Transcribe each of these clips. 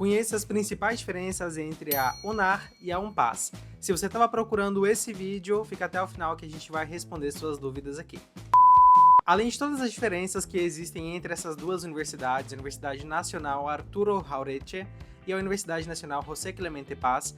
Conheça as principais diferenças entre a UNAR e a UNPAS. Se você estava procurando esse vídeo, fica até o final que a gente vai responder suas dúvidas aqui. Além de todas as diferenças que existem entre essas duas universidades, a Universidade Nacional Arturo Jauretche e a Universidade Nacional José Clemente Paz,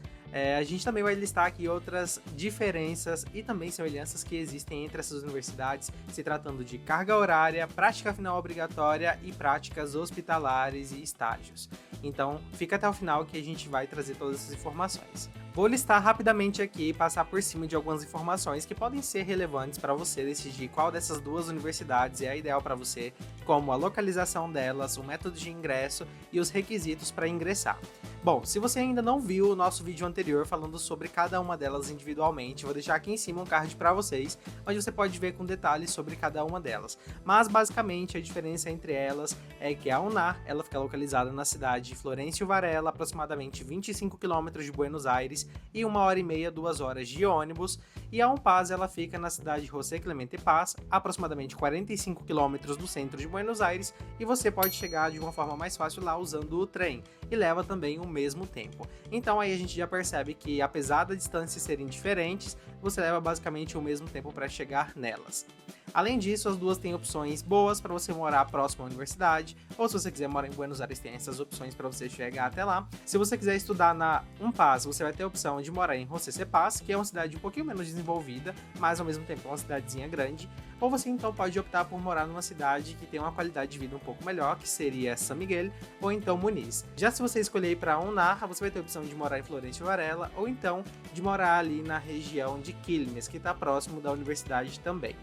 a gente também vai listar aqui outras diferenças e também semelhanças que existem entre essas universidades, se tratando de carga horária, prática final obrigatória e práticas hospitalares e estágios. Então, fica até o final que a gente vai trazer todas essas informações. Vou listar rapidamente aqui e passar por cima de algumas informações que podem ser relevantes para você decidir qual dessas duas universidades é a ideal para você, como a localização delas, o método de ingresso e os requisitos para ingressar. Bom, se você ainda não viu o nosso vídeo anterior falando sobre cada uma delas individualmente, vou deixar aqui em cima um card para vocês, onde você pode ver com detalhes sobre cada uma delas. Mas basicamente a diferença entre elas é que a UNAR, ela fica localizada na cidade de Florencio Varela, aproximadamente 25 km de Buenos Aires e 1h30, 2 horas de ônibus, e a UNPAS ela fica na cidade de José Clemente Paz, aproximadamente 45 km do centro de Buenos Aires, e você pode chegar de uma forma mais fácil lá usando o trem, e leva também o mesmo tempo. Então aí a gente já percebe que apesar das distâncias serem diferentes, você leva basicamente o mesmo tempo para chegar nelas. Além disso, as duas têm opções boas para você morar próximo à universidade, ou se você quiser morar em Buenos Aires, tem essas opções para você chegar até lá. Se você quiser estudar na UNPAS, você vai ter a opção de morar em José C. Paz, que é uma cidade um pouquinho menos desenvolvida, mas ao mesmo tempo é uma cidadezinha grande, ou você então pode optar por morar numa cidade que tem uma qualidade de vida um pouco melhor, que seria San Miguel, ou então Muniz. Já se você escolher ir para a UNAR, você vai ter a opção de morar em Florencio Varela, ou então de morar ali na região de Quilmes, que está próximo da universidade também.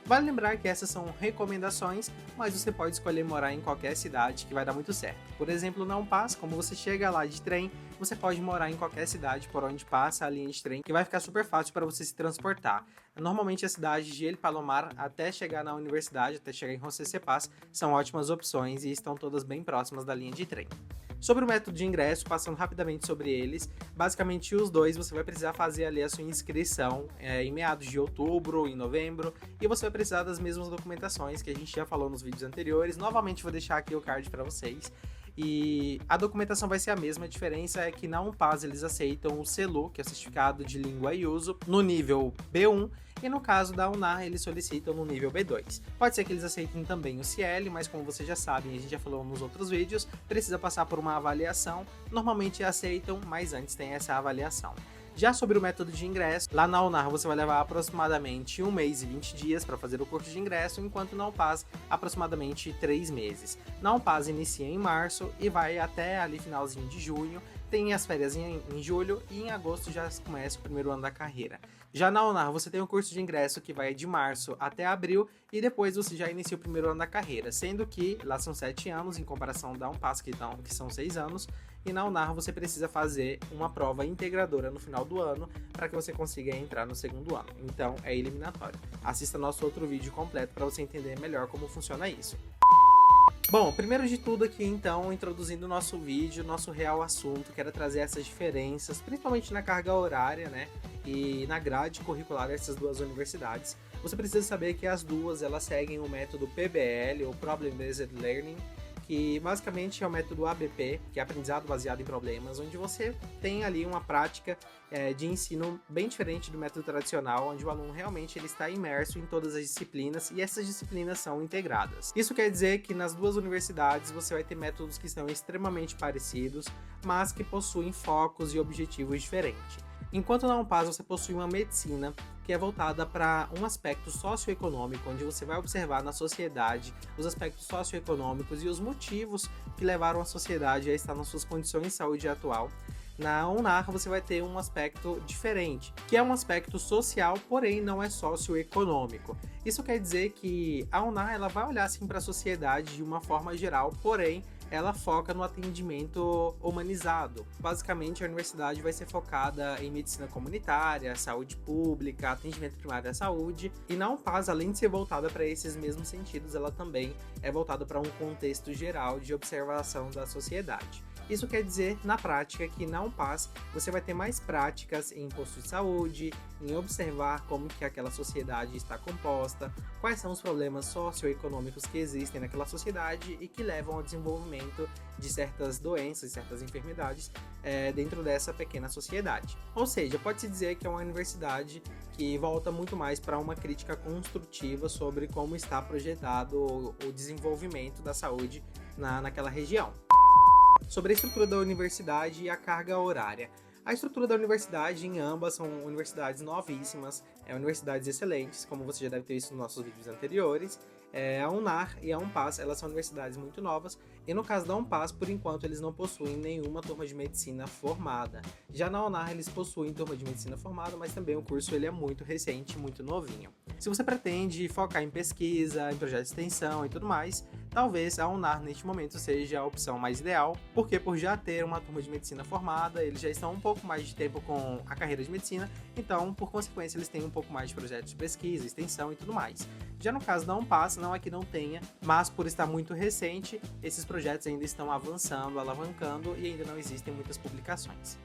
Vale lembrar que essas são recomendações, mas você pode escolher morar em qualquer cidade que vai dar muito certo. Por exemplo, na UNPAS, como você chega lá de trem, você pode morar em qualquer cidade por onde passa a linha de trem, que vai ficar super fácil para você se transportar. Normalmente as cidades de El Palomar até chegar na universidade, até chegar em José C. Paz, são ótimas opções e estão todas bem próximas da linha de trem. Sobre o método de ingresso, passando rapidamente sobre eles, basicamente os dois você vai precisar fazer ali a sua inscrição em meados de outubro, em novembro, e você vai precisar das mesmas documentações que a gente já falou nos vídeos anteriores. Novamente vou deixar aqui o card para vocês. E a documentação vai ser a mesma, a diferença é que na UNPAS eles aceitam o CELU, que é o Certificado de Língua e Uso, no nível B1, e no caso da UNAR eles solicitam no nível B2. Pode ser que eles aceitem também o CIEL, mas como vocês já sabem, a gente já falou nos outros vídeos, precisa passar por uma avaliação, normalmente aceitam, mas antes tem essa avaliação. Já sobre o método de ingresso, lá na UNAR você vai levar aproximadamente 1 mês e 20 dias para fazer o curso de ingresso, enquanto na UNPAS aproximadamente 3 meses. Na UNPAS inicia em março e vai até ali finalzinho de junho, tem as férias em julho e em agosto já começa o primeiro ano da carreira. Já na UNAR você tem o curso de ingresso que vai de março até abril e depois você já inicia o primeiro ano da carreira, sendo que lá são 7 anos em comparação da UNPAS que são 6 anos, e na UNAR você precisa fazer uma prova integradora no final do ano para que você consiga entrar no segundo ano, então é eliminatório. Assista nosso outro vídeo completo para você entender melhor como funciona isso. Bom, primeiro de tudo aqui então, introduzindo o nosso vídeo, nosso real assunto, quero trazer essas diferenças, principalmente na carga horária, né, e na grade curricular dessas duas universidades. Você precisa saber que as duas, elas seguem o método PBL, ou Problem Based Learning, que basicamente é o método ABP, que é aprendizado baseado em problemas, onde você tem ali uma prática de ensino bem diferente do método tradicional, onde o aluno realmente ele está imerso em todas as disciplinas e essas disciplinas são integradas. Isso quer dizer que nas duas universidades você vai ter métodos que são extremamente parecidos, mas que possuem focos e objetivos diferentes. Enquanto na UNPAS você possui uma medicina que é voltada para um aspecto socioeconômico, onde você vai observar na sociedade os aspectos socioeconômicos e os motivos que levaram a sociedade a estar nas suas condições de saúde atual. Na UNAR você vai ter um aspecto diferente, que é um aspecto social, porém não é socioeconômico. Isso quer dizer que a UNAR ela vai olhar assim para a sociedade de uma forma geral, porém ela foca no atendimento humanizado. Basicamente, a universidade vai ser focada em medicina comunitária, saúde pública, atendimento primário à saúde, e na UNPAS, além de ser voltada para esses mesmos sentidos, ela também é voltada para um contexto geral de observação da sociedade. Isso quer dizer, na prática, que na Unpass você vai ter mais práticas em postos de saúde, em observar como que aquela sociedade está composta, quais são os problemas socioeconômicos que existem naquela sociedade e que levam ao desenvolvimento de certas doenças, certas enfermidades dentro dessa pequena sociedade. Ou seja, pode-se dizer que é uma universidade que volta muito mais para uma crítica construtiva sobre como está projetado o desenvolvimento da saúde naquela região. Sobre a estrutura da universidade e a carga horária. A estrutura da universidade em ambas são universidades novíssimas, universidades excelentes, como você já deve ter visto nos nossos vídeos anteriores. A UNAR e a Unpass, elas são universidades muito novas, e no caso da Unpass, por enquanto, eles não possuem nenhuma turma de medicina formada. Já na UNAR, eles possuem turma de medicina formada, mas também o curso ele é muito recente, muito novinho. Se você pretende focar em pesquisa, em projeto de extensão e tudo mais, talvez a UNAR neste momento seja a opção mais ideal, porque por já ter uma turma de medicina formada, eles já estão um pouco mais de tempo com a carreira de medicina, então, por consequência, eles têm um pouco mais de projetos de pesquisa, extensão e tudo mais. Já no caso da Unpass, não é que não tenha, mas por estar muito recente, esses projetos ainda estão avançando, alavancando e ainda não existem muitas publicações.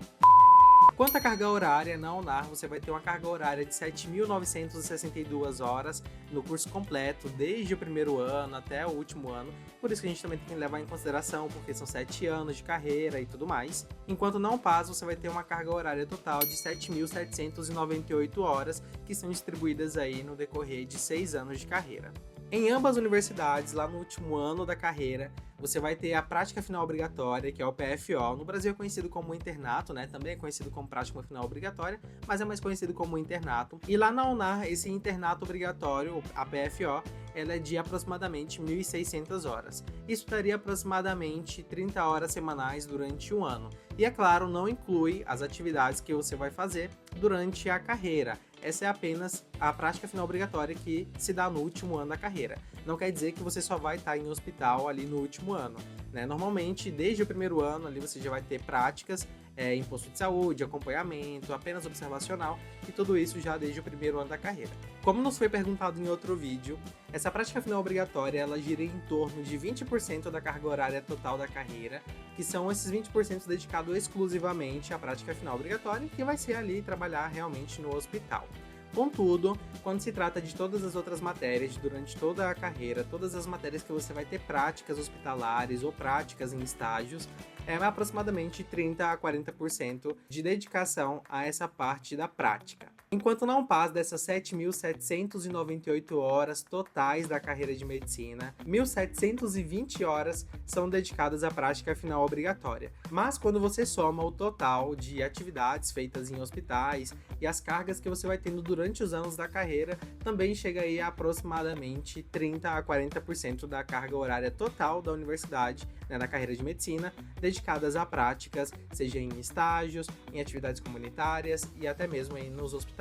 Quanto à carga horária, na UNAR você vai ter uma carga horária de 7.962 horas no curso completo, desde o primeiro ano até o último ano, por isso que a gente também tem que levar em consideração, porque são 7 anos de carreira e tudo mais. Enquanto na Unpass você vai ter uma carga horária total de 7.798 horas, que são distribuídas aí no decorrer de 6 anos de carreira. Em ambas as universidades, lá no último ano da carreira, você vai ter a prática final obrigatória, que é o PFO. No Brasil é conhecido como internato, né? Também é conhecido como prática final obrigatória, mas é mais conhecido como internato. E lá na UNAR, esse internato obrigatório, a PFO, ela é de aproximadamente 1.600 horas. Isso daria aproximadamente 30 horas semanais durante um ano. E é claro, não inclui as atividades que você vai fazer durante a carreira. Essa é apenas a prática final obrigatória que se dá no último ano da carreira. Não quer dizer que você só vai estar em hospital ali no último ano, né? Normalmente, desde o primeiro ano ali você já vai ter práticas em posto de saúde, acompanhamento, apenas observacional, e tudo isso já desde o primeiro ano da carreira. Como nos foi perguntado em outro vídeo, essa prática final obrigatória ela gira em torno de 20% da carga horária total da carreira, que são esses 20% dedicados exclusivamente à prática final obrigatória, que vai ser ali trabalhar realmente no hospital. Contudo, quando se trata de todas as outras matérias durante toda a carreira, todas as matérias que você vai ter práticas hospitalares ou práticas em estágios, é aproximadamente 30 a 40% de dedicação a essa parte da prática. Enquanto na Unpass, dessas 7.798 horas totais da carreira de medicina, 1.720 horas são dedicadas à prática final obrigatória. Mas quando você soma o total de atividades feitas em hospitais e as cargas que você vai tendo durante os anos da carreira, também chega aí a aproximadamente 30 a 40% da carga horária total da universidade, né, na carreira de medicina, dedicadas a práticas, seja em estágios, em atividades comunitárias e até mesmo aí nos hospitais.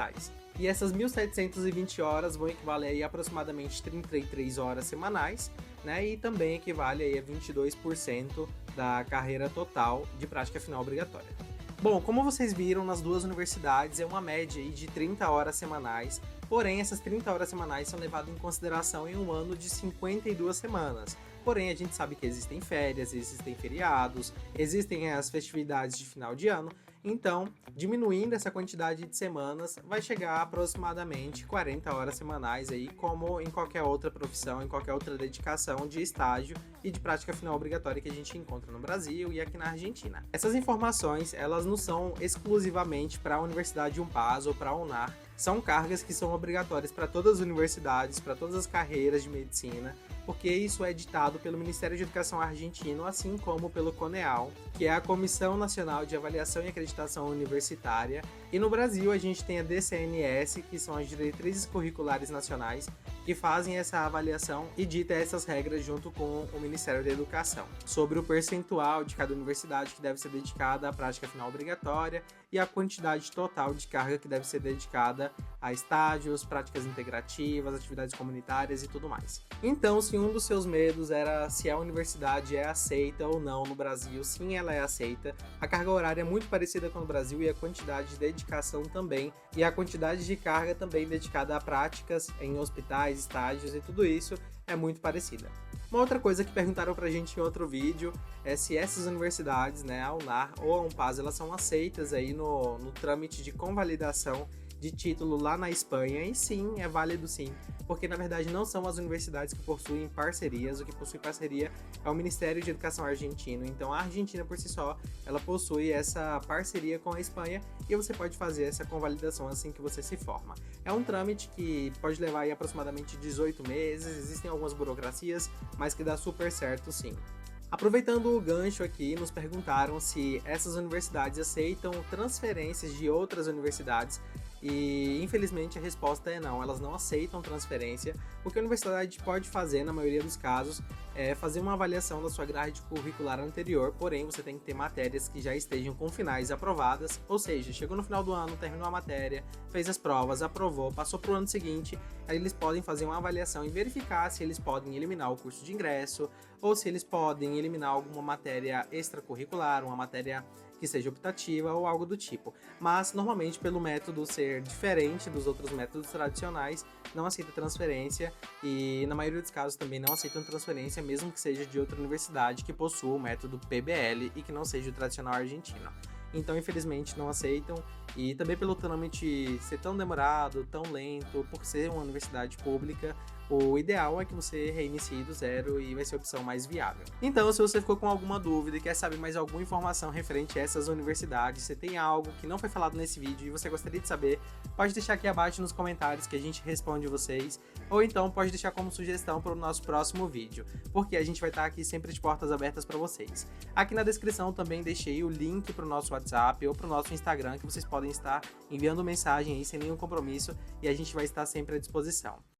E essas 1.720 horas vão equivaler aí a aproximadamente 33 horas semanais, né? E também equivale aí a 22% da carreira total de prática final obrigatória. Bom, como vocês viram, nas duas universidades é uma média aí de 30 horas semanais, porém essas 30 horas semanais são levadas em consideração em um ano de 52 semanas. Porém, a gente sabe que existem férias, existem feriados, existem as festividades de final de ano, então, diminuindo essa quantidade de semanas, vai chegar a aproximadamente 40 horas semanais aí, como em qualquer outra profissão, em qualquer outra dedicação de estágio e de prática final obrigatória que a gente encontra no Brasil e aqui na Argentina. Essas informações, elas não são exclusivamente para a Universidade Unpass ou para a UNAR, são cargas que são obrigatórias para todas as universidades, para todas as carreiras de medicina, porque isso é ditado pelo Ministério de Educação argentino, assim como pelo CONEAL, que é a Comissão Nacional de Avaliação e Acreditação Universitária. E no Brasil a gente tem a DCNS, que são as Diretrizes Curriculares Nacionais, que fazem essa avaliação e dita essas regras junto com o Ministério da Educação, sobre o percentual de cada universidade que deve ser dedicada à prática final obrigatória e a quantidade total de carga que deve ser dedicada a estágios, práticas integrativas, atividades comunitárias e tudo mais. Então, se um dos seus medos era se a universidade é aceita ou não no Brasil, sim, ela é aceita. A carga horária é muito parecida com o Brasil e a quantidade de dedicação também, e a quantidade de carga também dedicada a práticas em hospitais, estágios e tudo isso é muito parecida. Uma outra coisa que perguntaram pra gente em outro vídeo é se essas universidades, né, a UNAR ou a UNPAS, elas são aceitas aí no trâmite de convalidação de título lá na Espanha, e sim, é válido sim, porque na verdade não são as universidades que possuem parcerias, o que possui parceria é o Ministério de Educação argentino, então a Argentina por si só, ela possui essa parceria com a Espanha e você pode fazer essa convalidação assim que você se forma. É um trâmite que pode levar aí aproximadamente 18 meses, existem algumas burocracias, mas que dá super certo sim. Aproveitando o gancho aqui, nos perguntaram se essas universidades aceitam transferências de outras universidades e infelizmente a resposta é não, elas não aceitam transferência. O que a universidade pode fazer, na maioria dos casos, é fazer uma avaliação da sua grade curricular anterior, porém você tem que ter matérias que já estejam com finais aprovadas, ou seja, chegou no final do ano, terminou a matéria, fez as provas, aprovou, passou para o ano seguinte, aí eles podem fazer uma avaliação e verificar se eles podem eliminar o curso de ingresso, ou se eles podem eliminar alguma matéria extracurricular, uma matéria que seja optativa ou algo do tipo. Mas, normalmente, pelo método ser diferente dos outros métodos tradicionais, não aceita transferência e, na maioria dos casos, também não aceitam transferência, mesmo que seja de outra universidade que possua o método PBL e que não seja o tradicional argentino. Então, infelizmente, não aceitam, e também pelo trâmite ser tão demorado, tão lento, por ser uma universidade pública, o ideal é que você reinicie do zero e vai ser a opção mais viável. Então, se você ficou com alguma dúvida e quer saber mais alguma informação referente a essas universidades, se tem algo que não foi falado nesse vídeo e você gostaria de saber, pode deixar aqui abaixo nos comentários que a gente responde vocês, ou então pode deixar como sugestão para o nosso próximo vídeo, porque a gente vai estar aqui sempre de portas abertas para vocês. Aqui na descrição também deixei o link para o nosso WhatsApp ou para o nosso Instagram, que vocês podem estar enviando mensagem aí sem nenhum compromisso e a gente vai estar sempre à disposição.